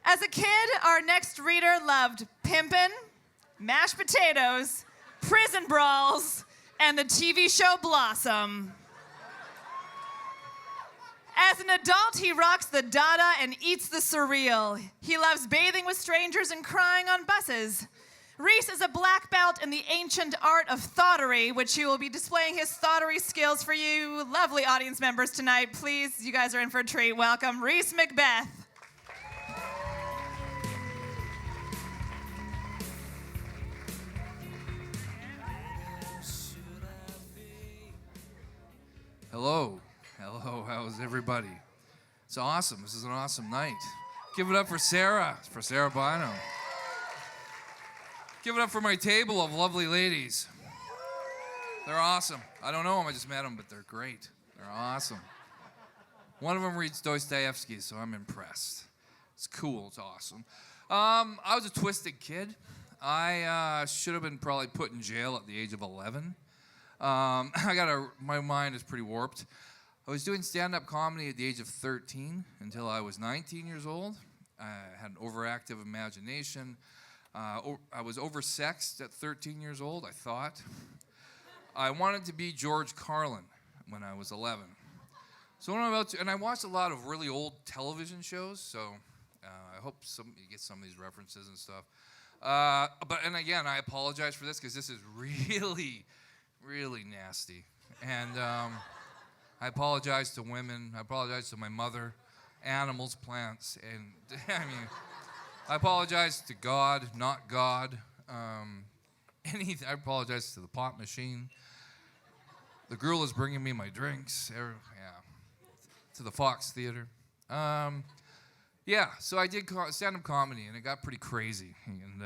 As a kid, our next reader loved pimpin', mashed potatoes, prison brawls, and the TV show Blossom. As an adult, he rocks the Dada and eats the surreal. He loves bathing with strangers and crying on buses. Reese is a black belt in the ancient art of thottery, which he will be displaying his thottery skills for you lovely audience members tonight. Please, you guys are in for a treat. Welcome, Reese Mcbeth. Hello, how's everybody? It's awesome, this is an awesome night. Give it up for Sarah Bino. Give it up for my table of lovely ladies. They're awesome. I don't know them, I just met them, but they're great. They're awesome. One of them reads Dostoevsky, so I'm impressed. It's cool, it's awesome. I was a twisted kid. I should have been probably put in jail at the age of 11. My mind is pretty warped. I was doing stand-up comedy at the age of 13 until I was 19 years old. I had an overactive imagination. I was oversexed at 13 years old, I thought. I wanted to be George Carlin when I was 11. So when I'm about to, and I watched a lot of really old television shows, so I hope you get some of these references and stuff. And again, I apologize for this because this is really nasty. And I apologize to women. I apologize to my mother, animals, plants, and I apologize to God, not God. I apologize to the pot machine. The girl is bringing me my drinks. To the Fox Theater. So I did stand-up comedy, and it got pretty crazy. And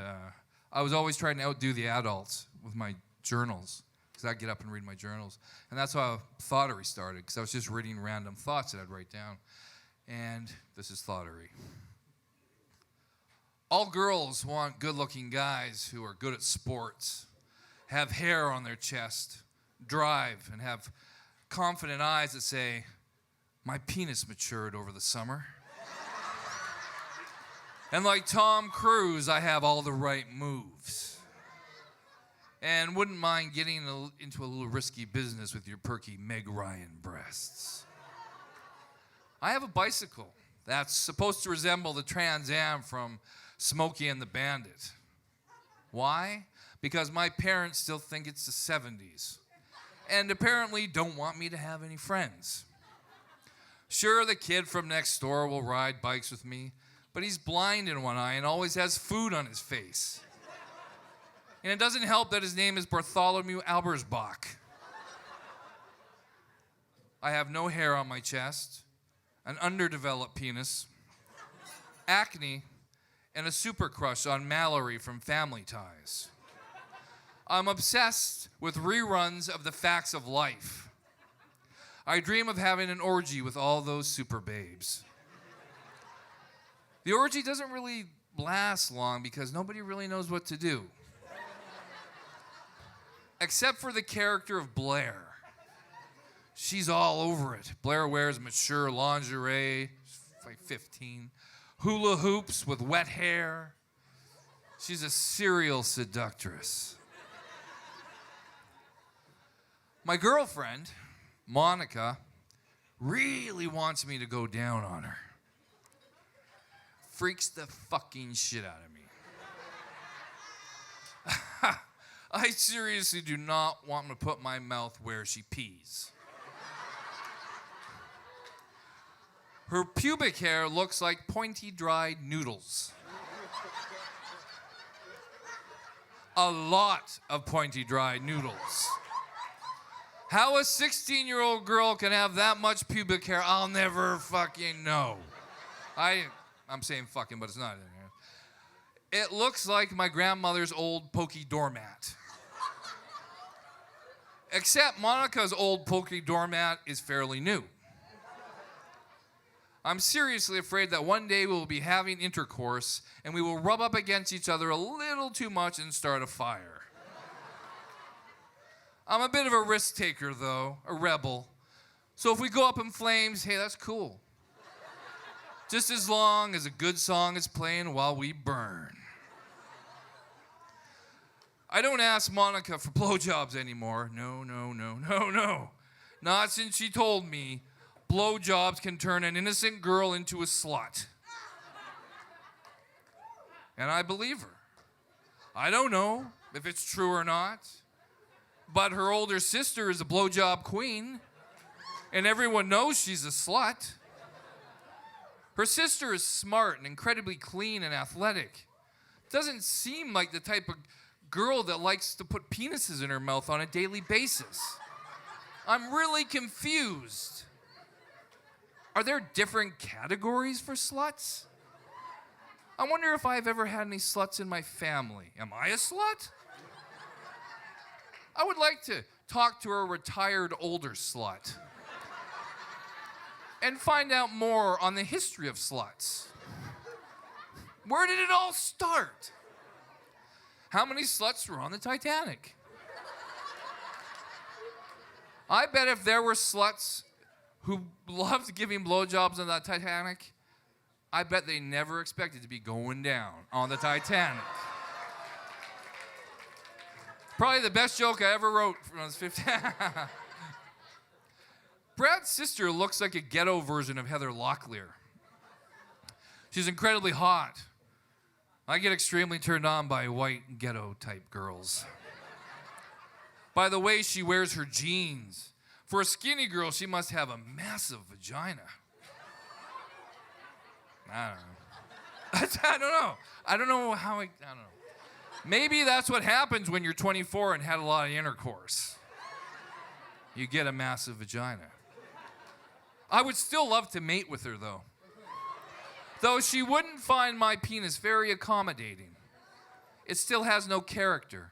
I was always trying to outdo the adults with my journals. Because I'd get up and read my journals. And that's how thottery started, because I was just reading random thoughts that I'd write down. And this is thottery. All girls want good-looking guys who are good at sports, have hair on their chest, drive, and have confident eyes that say, "My penis matured over the summer." And like Tom Cruise, I have all the right moves. And wouldn't mind getting into a little risky business with your perky Meg Ryan breasts. I have a bicycle that's supposed to resemble the Trans Am from Smokey and the Bandit. Why? Because my parents still think it's the 70s. And apparently don't want me to have any friends. Sure, the kid from next door will ride bikes with me, but he's blind in one eye and always has food on his face. And it doesn't help that his name is Bartholomew Albersbach. I have no hair on my chest, an underdeveloped penis, acne, and a super crush on Mallory from Family Ties. I'm obsessed with reruns of The Facts of Life. I dream of having an orgy with all those super babes. The orgy doesn't really last long because nobody really knows what to do. Except for the character of Blair. She's all over it. Blair wears mature lingerie, she's like 15, hula hoops with wet hair. She's a serial seductress. My girlfriend, Monica, really wants me to go down on her. Freaks the fucking shit out of me. I seriously do not want to put my mouth where she pees. Her pubic hair looks like pointy dried noodles. A lot of pointy dried noodles. How a 16-year-old girl can have that much pubic hair, I'll never fucking know. I'm saying fucking, but it's not in here. It looks like my grandmother's old pokey doormat. Except Monica's old pokey doormat is fairly new. I'm seriously afraid that one day we will be having intercourse and we will rub up against each other a little too much and start a fire. I'm a bit of a risk taker, though, a rebel. So if we go up in flames, hey, that's cool. Just as long as a good song is playing while we burn. I don't ask Monica for blowjobs anymore. No. Not since she told me blowjobs can turn an innocent girl into a slut. And I believe her. I don't know if it's true or not, but her older sister is a blowjob queen, and everyone knows she's a slut. Her sister is smart and incredibly clean and athletic. Doesn't seem like the type of girl that likes to put penises in her mouth on a daily basis. I'm really confused. Are there different categories for sluts? I wonder if I've ever had any sluts in my family. Am I a slut? I would like to talk to a retired older slut and find out more on the history of sluts. Where did it all start? How many sluts were on the Titanic? I bet if there were sluts who loved giving blowjobs on the Titanic, I bet they never expected to be going down on the Titanic. Probably the best joke I ever wrote when I was 15. Brad's sister looks like a ghetto version of Heather Locklear. She's incredibly hot. I get extremely turned on by white ghetto-type girls. By the way she wears her jeans. For a skinny girl, she must have a massive vagina. I don't know. I don't know. Maybe that's what happens when you're 24 and had a lot of intercourse. You get a massive vagina. I would still love to mate with her, though. Though she wouldn't find my penis very accommodating. It still has no character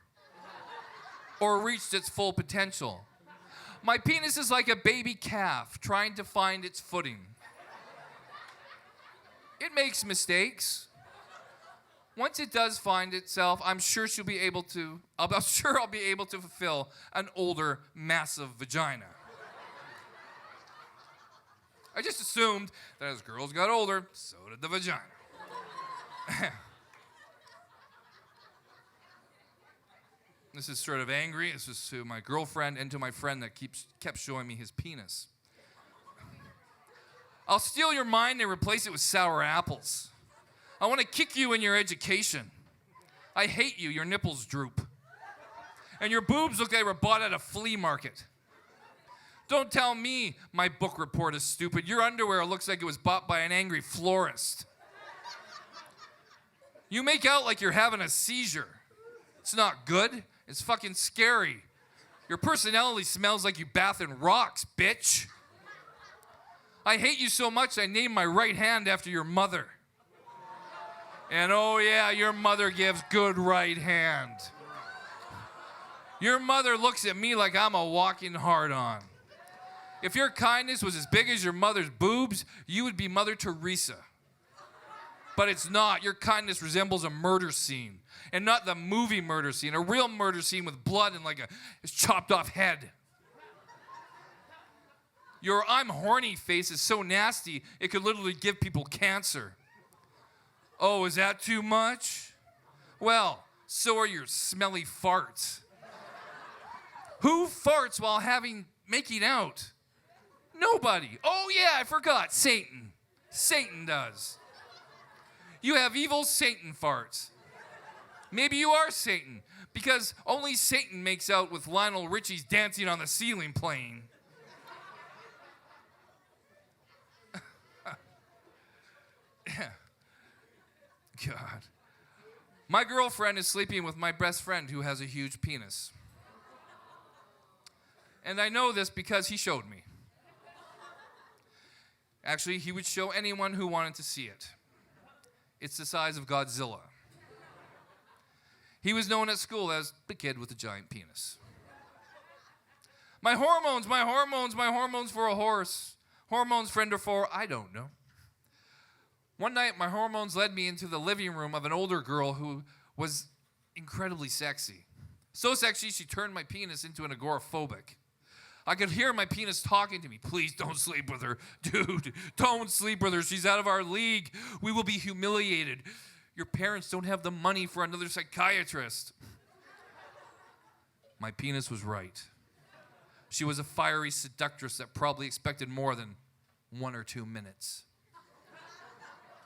or reached its full potential. My penis is like a baby calf trying to find its footing. It makes mistakes. Once it does find itself, I'm sure I'll be able to fulfill an older, massive vagina. I just assumed that as girls got older, so did the vagina. This is sort of angry. This is to my girlfriend and to my friend that kept showing me his penis. I'll steal your mind and replace it with sour apples. I want to kick you in your education. I hate you. Your nipples droop. And your boobs look like they were bought at a flea market. Don't tell me my book report is stupid. Your underwear looks like it was bought by an angry florist. You make out like you're having a seizure. It's not good. It's fucking scary. Your personality smells like you bath in rocks, bitch. I hate you so much I named my right hand after your mother. And oh yeah, your mother gives good right hand. Your mother looks at me like I'm a walking hard-on. If your kindness was as big as your mother's boobs, you would be Mother Teresa. But it's not. Your kindness resembles a murder scene. And not the movie murder scene, a real murder scene with blood and like a chopped off head. Your I'm horny face is so nasty, it could literally give people cancer. Oh, is that too much? Well, so are your smelly farts. Who farts while making out? Nobody. Oh yeah, I forgot. Satan. Satan does. You have evil Satan farts. Maybe you are Satan, because only Satan makes out with Lionel Richie's Dancing on the Ceiling playing. God. My girlfriend is sleeping with my best friend who has a huge penis. And I know this because he showed me. Actually, he would show anyone who wanted to see it. It's the size of Godzilla. He was known at school as the kid with the giant penis. My hormones for a horse. Hormones, friend or foe, I don't know. One night, my hormones led me into the living room of an older girl who was incredibly sexy. So sexy, she turned my penis into an agoraphobic. I could hear my penis talking to me. Please don't sleep with her. Dude, don't sleep with her. She's out of our league. We will be humiliated. Your parents don't have the money for another psychiatrist. My penis was right. She was a fiery seductress that probably expected more than 1 or 2 minutes.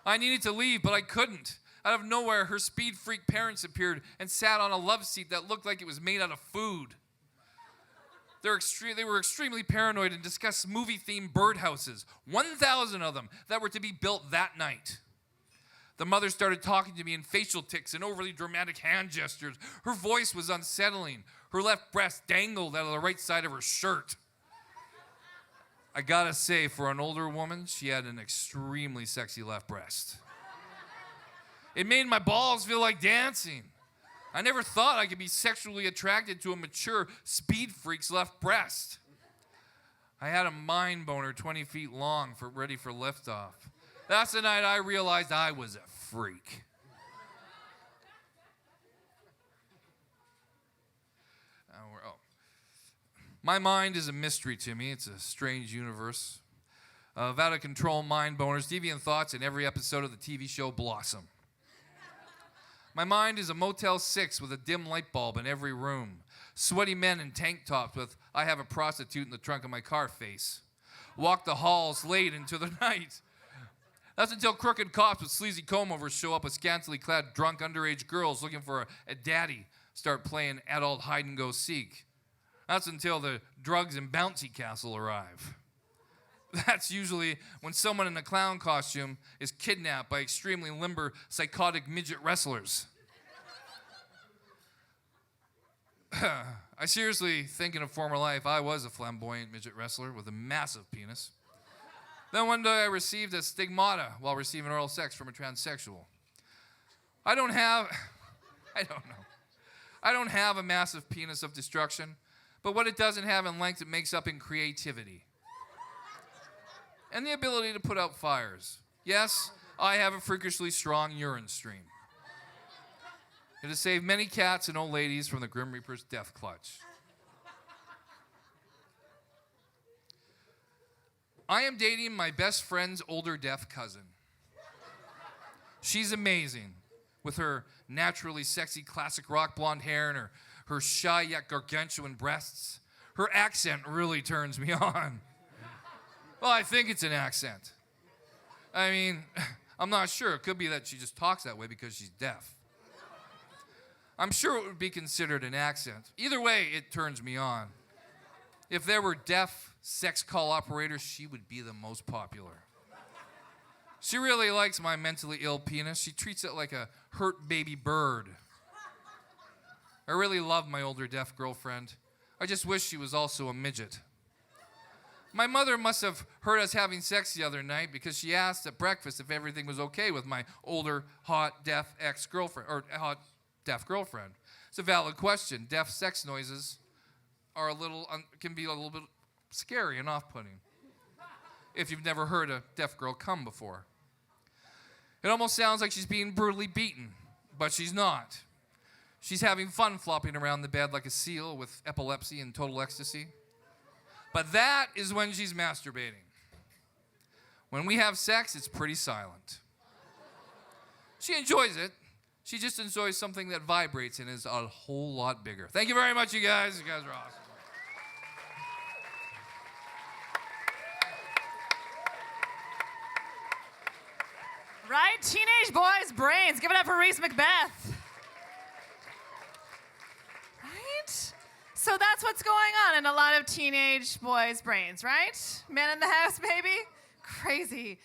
I needed to leave, but I couldn't. Out of nowhere, her speed freak parents appeared and sat on a love seat that looked like it was made out of food. They were extremely paranoid and discussed movie-themed birdhouses, 1,000 of them, that were to be built that night. The mother started talking to me in facial tics and overly dramatic hand gestures. Her voice was unsettling. Her left breast dangled out of the right side of her shirt. I gotta say, for an older woman, she had an extremely sexy left breast. It made my balls feel like dancing. I never thought I could be sexually attracted to a mature speed freak's left breast. I had a mind boner 20 feet long ready for liftoff. That's the night I realized I was a freak. My mind is a mystery to me. It's a strange universe of out-of-control mind boners, deviant thoughts in every episode of the TV show Blossom. My mind is a Motel 6 with a dim light bulb in every room. Sweaty men in tank tops with "I have a prostitute in the trunk of my car" face. Walk the halls late into the night. That's until crooked cops with sleazy comb-overs show up with scantily clad drunk underage girls looking for a daddy start playing adult hide-and-go-seek. That's until the drugs and bouncy castle arrive. That's usually when someone in a clown costume is kidnapped by extremely limber, psychotic midget wrestlers. I seriously think in a former life I was a flamboyant midget wrestler with a massive penis. Then one day I received a stigmata while receiving oral sex from a transsexual. I don't have a massive penis of destruction, but what it doesn't have in length, it makes up in creativity. And the ability to put out fires. Yes, I have a freakishly strong urine stream. It has saved many cats and old ladies from the Grim Reaper's death clutch. I am dating my best friend's older deaf cousin. She's amazing, with her naturally sexy classic rock blonde hair and her shy yet gargantuan breasts. Her accent really turns me on. Well, I think it's an accent. I mean, I'm not sure. It could be that she just talks that way because she's deaf. I'm sure it would be considered an accent. Either way, it turns me on. If there were deaf sex call operators, she would be the most popular. She really likes my mentally ill penis. She treats it like a hurt baby bird. I really love my older deaf girlfriend. I just wish she was also a midget. My mother must have heard us having sex the other night because she asked at breakfast if everything was okay with my older, hot, deaf ex-girlfriend, or hot, deaf girlfriend. It's a valid question. Deaf sex noises are can be a little bit scary and off-putting if you've never heard a deaf girl come before. It almost sounds like she's being brutally beaten, but she's not. She's having fun flopping around the bed like a seal with epilepsy and total ecstasy. But that is when she's masturbating. When we have sex, it's pretty silent. She enjoys it. She just enjoys something that vibrates and is a whole lot bigger. Thank you very much, you guys. You guys are awesome. Right? Teenage boys' brains. Give it up for Reese Mcbeth. Right? So that's what's going on in a lot of teenage boys' brains, right? Men in the house, baby? Crazy.